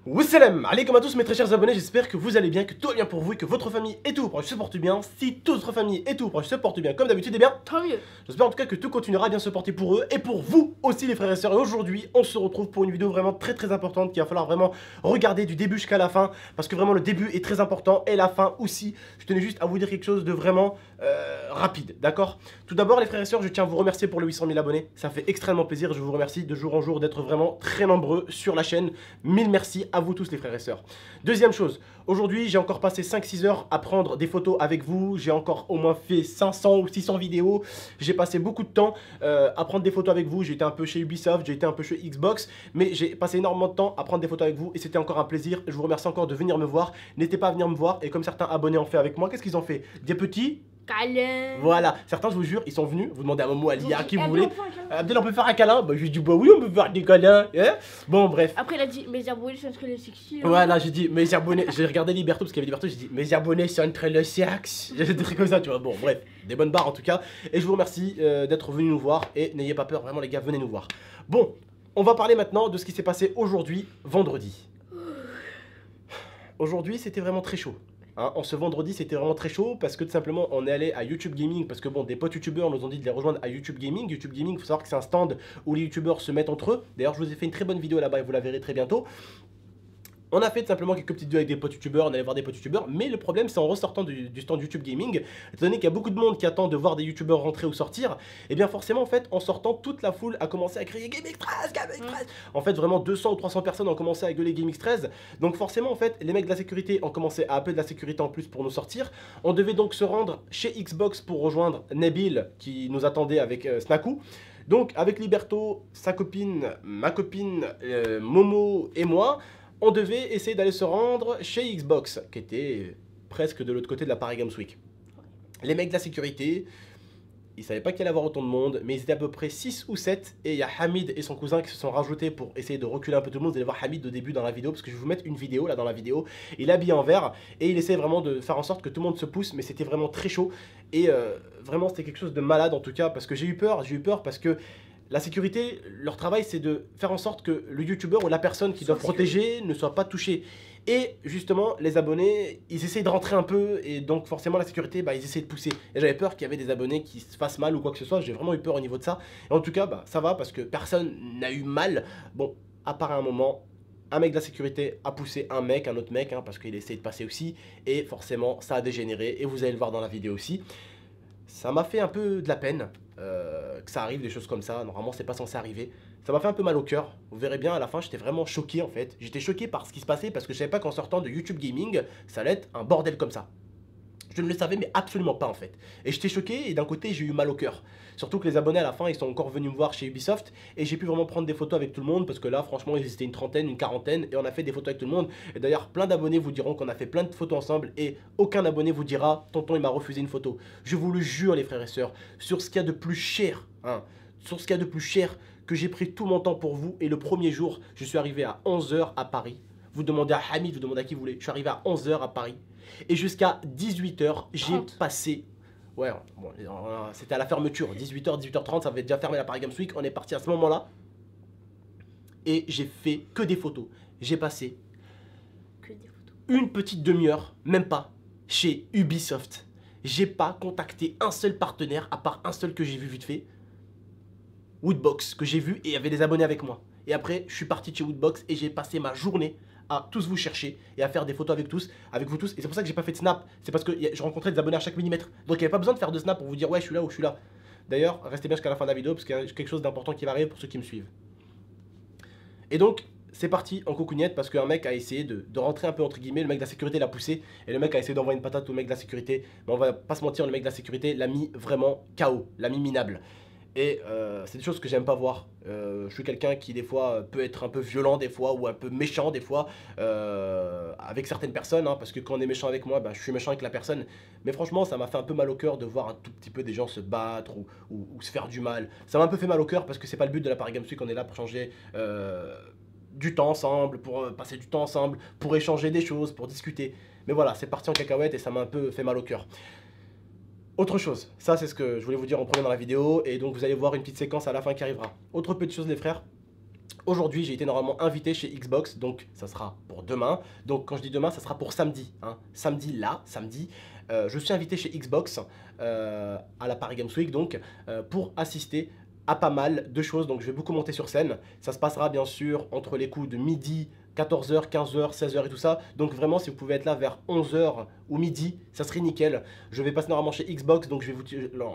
Wassalam alaikum à tous mes très chers abonnés, j'espère que vous allez bien, que tout va bien pour vous et que votre famille et tout proche se porte bien. Si toute votre famille et tout proche se porte bien comme d'habitude, et bien tant mieux. J'espère en tout cas que tout continuera à bien se porter pour eux et pour vous aussi les frères et sœurs. Et aujourd'hui on se retrouve pour une vidéo vraiment très importante qu'il va falloir vraiment regarder du début jusqu'à la fin, parce que vraiment le début est très important et la fin aussi. Je tenais juste à vous dire quelque chose de vraiment rapide, d'accord? Tout d'abord les frères et sœurs, je tiens à vous remercier pour les 800 000 abonnés, ça fait extrêmement plaisir. Je vous remercie de jour en jour d'être vraiment très nombreux sur la chaîne. Mille merci à vous tous les frères et sœurs. Deuxième chose, aujourd'hui j'ai encore passé 5-6 heures à prendre des photos avec vous. J'ai encore au moins fait 500 ou 600 vidéos. J'ai passé beaucoup de temps à prendre des photos avec vous. J'ai été un peu chez Ubisoft, j'ai été un peu chez Xbox, mais j'ai passé énormément de temps à prendre des photos avec vous et c'était encore un plaisir. Je vous remercie encore de venir me voir. N'hésitez pas à venir me voir, et comme certains abonnés ont fait avec moi, qu'est-ce qu'ils ont fait? Des petits câlin. Voilà, certains je vous jure, ils sont venus, vous demandez à Momo, à Lia, à qui vous Abdel, voulez. Abdel, on peut faire un câlin? Bah je lui ai dit bah oui, on peut faire des câlins, hein. Bon bref. Après il a dit mes abonnés sont très sexy. Voilà, j'ai dit mes abonnés, j'ai regardé Liberto parce qu'il y avait Liberto, j'ai dit mes abonnés sont très le sexe. J'ai des trucs comme ça, tu vois. Bon bref, des bonnes barres en tout cas. Et je vous remercie d'être venus nous voir et n'ayez pas peur, vraiment les gars, venez nous voir. Bon, on va parler maintenant de ce qui s'est passé aujourd'hui, vendredi. Aujourd'hui c'était vraiment très chaud. Hein, en ce vendredi c'était vraiment très chaud parce que tout simplement on est allé à YouTube Gaming, parce que bon, des potes youtubeurs nous ont dit de les rejoindre à YouTube Gaming. YouTube Gaming, il faut savoir que c'est un stand où les youtubeurs se mettent entre eux. D'ailleurs je vous ai fait une très bonne vidéo là-bas et vous la verrez très bientôt. On a fait tout simplement quelques petites vidéos avec des potes youtubeurs, on allait voir des potes youtubeurs, mais le problème c'est en ressortant du stand YouTube Gaming, étant donné qu'il y a beaucoup de monde qui attend de voir des youtubeurs rentrer ou sortir, et bien forcément en fait en sortant toute la foule a commencé à crier GameX13, GameX13. En fait vraiment 200 ou 300 personnes ont commencé à gueuler GameX13, donc forcément en fait les mecs de la sécurité ont commencé à appeler de la sécurité en plus pour nous sortir. On devait donc se rendre chez Xbox pour rejoindre Nabil qui nous attendait avec Snaku. Donc avec Liberto, sa copine, ma copine, Momo et moi, on devait essayer d'aller se rendre chez Xbox, qui était presque de l'autre côté de la Paris Games Week. Les mecs de la sécurité, ils savaient pas qu'il allait y avoir autant de monde, mais ils étaient à peu près 6 ou 7, et il y a Hamid et son cousin qui se sont rajoutés pour essayer de reculer un peu tout le monde. Vous allez voir Hamid au début dans la vidéo, parce que je vais vous mettre une vidéo là dans la vidéo. Il est habillé en vert, et il essaie vraiment de faire en sorte que tout le monde se pousse, mais c'était vraiment très chaud, et vraiment c'était quelque chose de malade en tout cas, parce que j'ai eu peur parce que la sécurité, leur travail c'est de faire en sorte que le youtubeur ou la personne qui doit protéger ne soit pas touché. Et justement, les abonnés, ils essayent de rentrer un peu, et donc forcément la sécurité, bah, ils essayent de pousser. Et j'avais peur qu'il y avait des abonnés qui se fassent mal ou quoi que ce soit, j'ai vraiment eu peur au niveau de ça. Et en tout cas, bah, ça va parce que personne n'a eu mal. Bon, à part à un moment, un mec de la sécurité a poussé un autre mec, hein, parce qu'il essayait de passer aussi, et forcément ça a dégénéré, et vous allez le voir dans la vidéo aussi. Ça m'a fait un peu de la peine que ça arrive, des choses comme ça. Normalement, c'est pas censé arriver. Ça m'a fait un peu mal au cœur. Vous verrez bien, à la fin, j'étais vraiment choqué en fait. J'étais choqué par ce qui se passait parce que je savais pas qu'en sortant de YouTube Gaming, ça allait être un bordel comme ça. Je ne le savais mais absolument pas en fait. Et j'étais choqué et d'un côté j'ai eu mal au cœur. Surtout que les abonnés à la fin ils sont encore venus me voir chez Ubisoft et j'ai pu vraiment prendre des photos avec tout le monde parce que là franchement ils étaient une trentaine, une quarantaine et on a fait des photos avec tout le monde. Et d'ailleurs plein d'abonnés vous diront qu'on a fait plein de photos ensemble et aucun abonné vous dira tonton il m'a refusé une photo. Je vous le jure les frères et sœurs, sur ce qu'il y a de plus cher, hein, sur ce qu'il y a de plus cher, que j'ai pris tout mon temps pour vous. Et le premier jour je suis arrivé à 11 h à Paris. Vous demandez à Hamid, vous demandez à qui vous voulez. Je suis arrivé à 11 h à Paris. Et jusqu'à 18 h, j'ai passé... Ouais, bon, c'était à la fermeture. 18 h, 18 h 30, ça avait déjà fermé la Paris Games Week. On est parti à ce moment-là. Et j'ai fait que des photos. J'ai passé une petite demi-heure, même pas, chez Ubisoft. J'ai pas contacté un seul partenaire, à part un seul que j'ai vu vite fait. Woodbox, que j'ai vu, et il y avait des abonnés avec moi. Et après, je suis parti de chez Woodbox et j'ai passé ma journée à tous vous chercher et à faire des photos avec vous tous. Et c'est pour ça que j'ai pas fait de snap. C'est parce que je rencontrais des abonnés à chaque millimètre. Donc il n'y avait pas besoin de faire de snap pour vous dire ouais je suis là ou je suis là. D'ailleurs, restez bien jusqu'à la fin de la vidéo parce qu'il y a quelque chose d'important qui va arriver pour ceux qui me suivent. Et donc, c'est parti en coucougnette parce qu'un mec a essayé de rentrer un peu entre guillemets. Le mec de la sécurité l'a poussé et le mec a essayé d'envoyer une patate au mec de la sécurité. Mais on va pas se mentir, le mec de la sécurité l'a mis vraiment KO, l'a mis minable. Et c'est des choses que j'aime pas voir. Je suis quelqu'un qui des fois peut être un peu violent des fois ou un peu méchant des fois avec certaines personnes, hein, parce que quand on est méchant avec moi, bah, je suis méchant avec la personne. Mais franchement ça m'a fait un peu mal au cœur de voir un tout petit peu des gens se battre ou se faire du mal. Ça m'a un peu fait mal au cœur parce que c'est pas le but de la Paris Games Week. On est là pour changer du temps ensemble, pour passer du temps ensemble, pour échanger des choses, pour discuter. Mais voilà, c'est parti en cacahuète et ça m'a un peu fait mal au cœur. Autre chose, ça c'est ce que je voulais vous dire en premier dans la vidéo, et donc vous allez voir une petite séquence à la fin qui arrivera. Autre petite chose les frères, aujourd'hui j'ai été normalement invité chez Xbox, donc ça sera pour demain. Donc quand je dis demain, ça sera pour samedi, hein. Samedi, je suis invité chez Xbox à la Paris Games Week, donc pour assister à pas mal de choses. Donc je vais beaucoup monter sur scène, ça se passera bien sûr entre les coups de midi, 14h, 15h, 16h et tout ça. Donc vraiment, si vous pouvez être là vers 11h ou midi, ça serait nickel. Je vais passer normalement chez Xbox, donc je vais vous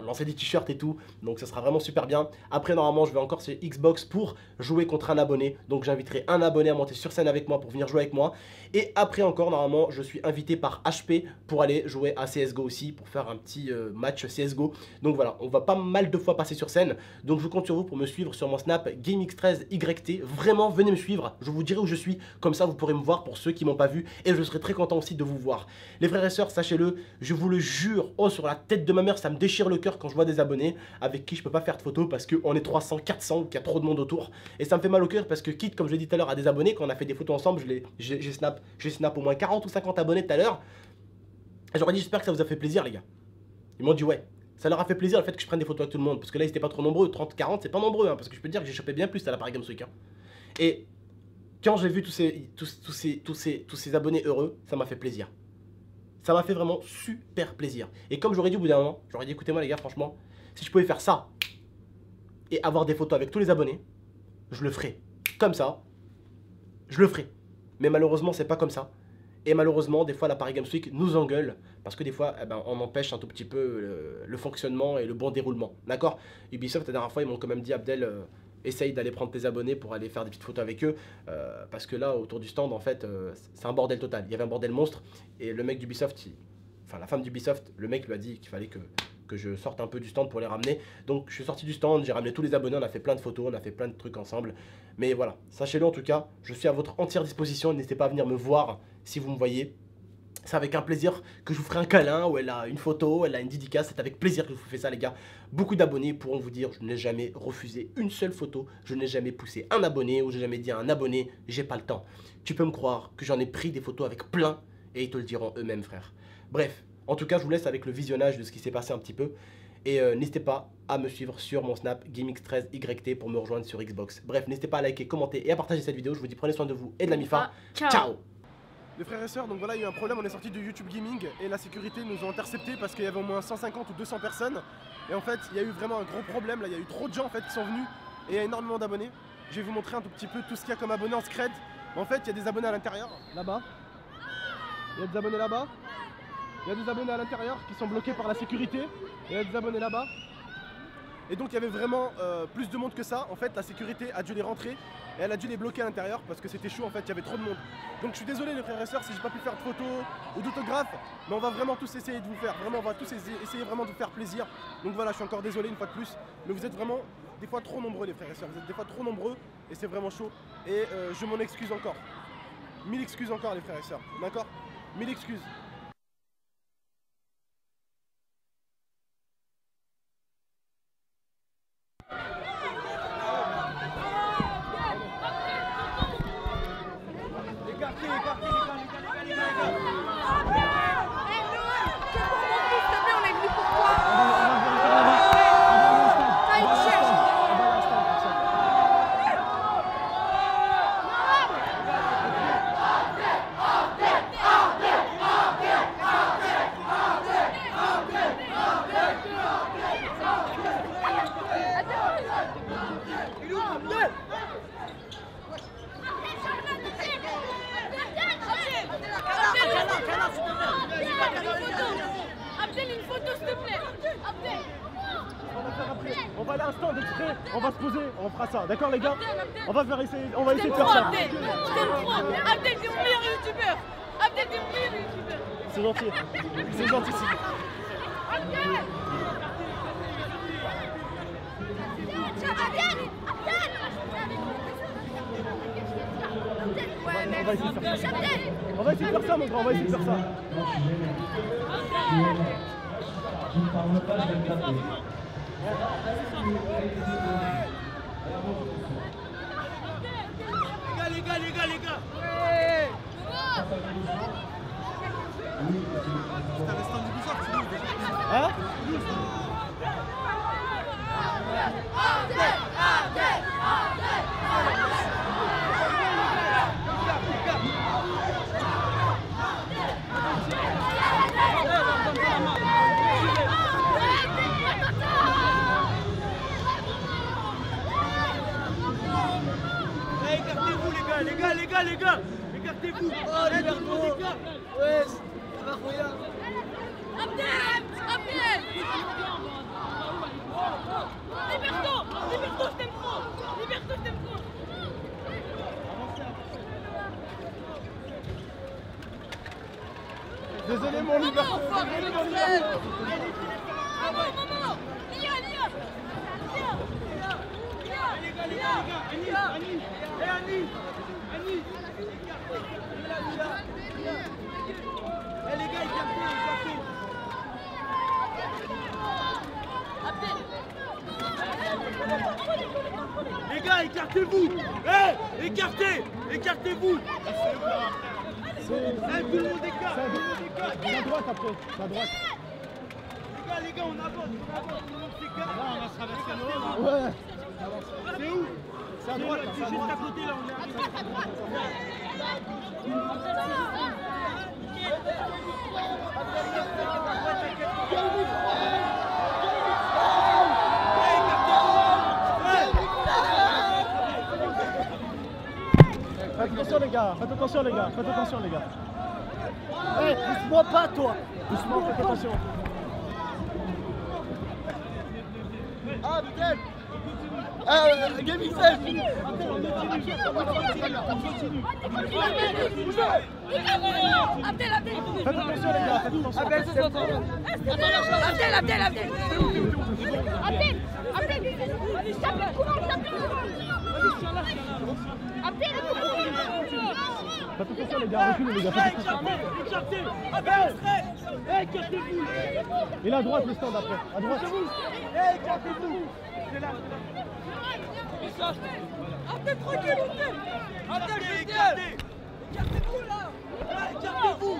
lancer des t-shirts et tout. Donc ça sera vraiment super bien. Après, normalement, je vais encore chez Xbox pour jouer contre un abonné. Donc j'inviterai un abonné à monter sur scène avec moi pour venir jouer avec moi. Et après encore, normalement, je suis invité par HP pour aller jouer à CSGO aussi, pour faire un petit match CSGO. Donc voilà, on va pas mal de fois passer sur scène. Donc je compte sur vous pour me suivre sur mon Snap GameX13YT. Vraiment, venez me suivre. Je vous dirai où je suis. Comme ça, vous pourrez me voir pour ceux qui m'ont pas vu. Et je serai très content aussi de vous voir. Les frères et sœurs, sachez-le, je vous le jure, oh sur la tête de ma mère, ça me déchire le cœur quand je vois des abonnés avec qui je peux pas faire de photos parce qu'on est 300, 400 ou qu'il y a trop de monde autour. Et ça me fait mal au cœur parce que quitte, comme je l'ai dit tout à l'heure, à des abonnés, quand on a fait des photos ensemble, j'ai snap au moins 40 ou 50 abonnés tout à l'heure. Et j'aurais dit, j'espère que ça vous a fait plaisir les gars. Ils m'ont dit ouais. Ça leur a fait plaisir le fait que je prenne des photos avec tout le monde. Parce que là, ils étaient pas trop nombreux. 30, 40, c'est pas nombreux. Hein, parce que je peux te dire que j'ai chopé bien plus à la Paris Games Week. Hein. Et quand j'ai vu tous ces abonnés heureux, ça m'a fait plaisir. Ça m'a fait vraiment super plaisir. Et comme j'aurais dit au bout d'un moment, j'aurais dit écoutez-moi les gars, franchement, si je pouvais faire ça et avoir des photos avec tous les abonnés, je le ferais. Comme ça, je le ferais. Mais malheureusement, c'est pas comme ça. Et malheureusement, des fois, la Paris Games Week nous engueule parce que des fois, eh ben, on empêche un tout petit peu le fonctionnement et le bon déroulement. D'accord? Ubisoft, la dernière fois, ils m'ont quand même dit, Abdel, essaye d'aller prendre tes abonnés pour aller faire des petites photos avec eux. Parce que là, autour du stand, en fait, c'est un bordel total. Il y avait un bordel monstre. Et le mec d'Ubisoft, enfin la femme d'Ubisoft, le mec lui a dit qu'il fallait que je sorte un peu du stand pour les ramener. Donc je suis sorti du stand, j'ai ramené tous les abonnés, on a fait plein de photos, on a fait plein de trucs ensemble. Mais voilà, sachez-le en tout cas, je suis à votre entière disposition. N'hésitez pas à venir me voir si vous me voyez. C'est avec un plaisir que je vous ferai un câlin, ou elle a une photo, elle a une dédicace. C'est avec plaisir que je vous fais ça les gars. Beaucoup d'abonnés pourront vous dire, je n'ai jamais refusé une seule photo. Je n'ai jamais poussé un abonné, ou j'ai jamais dit à un abonné, j'ai pas le temps. Tu peux me croire que j'en ai pris des photos avec plein, et ils te le diront eux-mêmes frère. Bref, en tout cas je vous laisse avec le visionnage de ce qui s'est passé un petit peu. Et n'hésitez pas à me suivre sur mon Snap GameX13YT pour me rejoindre sur Xbox. Bref, n'hésitez pas à liker, commenter et à partager cette vidéo. Je vous dis prenez soin de vous et de la MIFA. Ciao. Les frères et sœurs, donc voilà, il y a eu un problème, on est sorti de YouTube Gaming et la sécurité nous a interceptés parce qu'il y avait au moins 150 ou 200 personnes. Et en fait, il y a eu vraiment un gros problème, là, il y a eu trop de gens en fait qui sont venus et il y a énormément d'abonnés. Je vais vous montrer un tout petit peu tout ce qu'il y a comme abonnés en scred. En fait, il y a des abonnés à l'intérieur, là-bas. Il y a des abonnés là-bas. Il y a des abonnés à l'intérieur qui sont bloqués par la sécurité. Il y a des abonnés là-bas. Et donc il y avait vraiment plus de monde que ça. En fait, la sécurité a dû les rentrer et elle a dû les bloquer à l'intérieur parce que c'était chaud en fait, il y avait trop de monde. Donc je suis désolé les frères et sœurs si j'ai pas pu faire de photos ou d'autographes, mais on va vraiment tous essayer de vous faire, vraiment on va tous essayer vraiment de vous faire plaisir. Donc voilà, je suis encore désolé une fois de plus, mais vous êtes vraiment des fois trop nombreux les frères et sœurs, vous êtes des fois trop nombreux et c'est vraiment chaud. Et je m'en excuse encore. 1000 excuses encore les frères et sœurs, d'accord? 1000 excuses. On va aller à un stand exprès, on va se poser, on fera ça, d'accord les gars? On va essayer de faire ça. Abdel, t'es mon meilleur youtubeur. Abdel, t'es mon meilleur youtubeur. C'est gentil, c'est gentil. On va essayer de faire ça mon grand, on va essayer de faire ça. Je ne parle pas, je vais me taper. Les gars. Hein? Écartez-vous les gars, écartez-vous. Oh les gars, ouais, ça va Roya. Abdel, Liberto, je t'aime trop. Liberto, je t'aime trop. Désolé mon Liberto. Maman, Lia. Annie. Eh les gars, écartez. Les gars, écartez-vous. Eh, écartez-vous. Tout le monde écarte. C'est à droite après, c'est à droite. Les gars, on avance. Tout le monde s'écarte. Là, on va se traverser l'eau. Ouais. C'est où? C'est à droite, C'est juste à côté là, on est Faites attention les gars. Eh, pousse-moi pas toi. Doucement, faites attention. Ah, Miguel. Gaming save. Abdel. Faites attention les gars, faites attention. Faites attention les gars, reculez les gars, faites attention. écartez. Écartez-vous. Et là à droite le stand après, à droite. Écartez-vous. C'est là. Abdel, tranquille, Abdel, je t'aime. Écartez-vous là. Écartez-vous.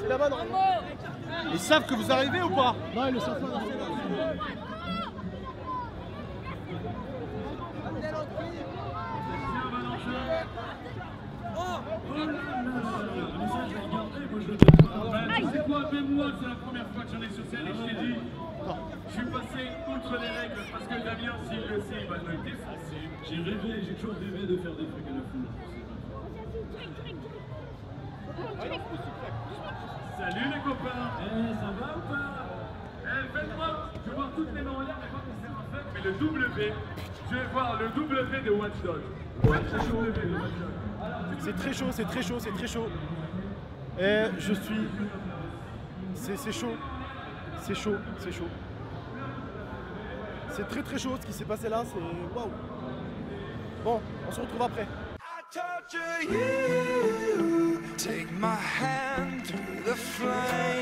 C'est là-bas normalement. Ils savent que vous arrivez ou pas? Non, ils le savent pas. Tu sais quoi, même moi, c'est la première fois que j'en ai sur scène et je t'ai dit, je suis passé outre les règles parce que Damien, s'il le sait, il va me défoncer. J'ai toujours rêvé de faire des trucs à la foule. Salut les copains. Ça va ou pas? Faites-moi, je veux voir toutes les mains en l'air, mais pas que c'est pas fait, mais le W, je vais voir le W de Watch Dogs. C'est très chaud. Et je suis... C'est chaud. C'est très chaud ce qui s'est passé là, c'est... Waouh. Bon, on se retrouve après. Torture you, take my hand through the flame.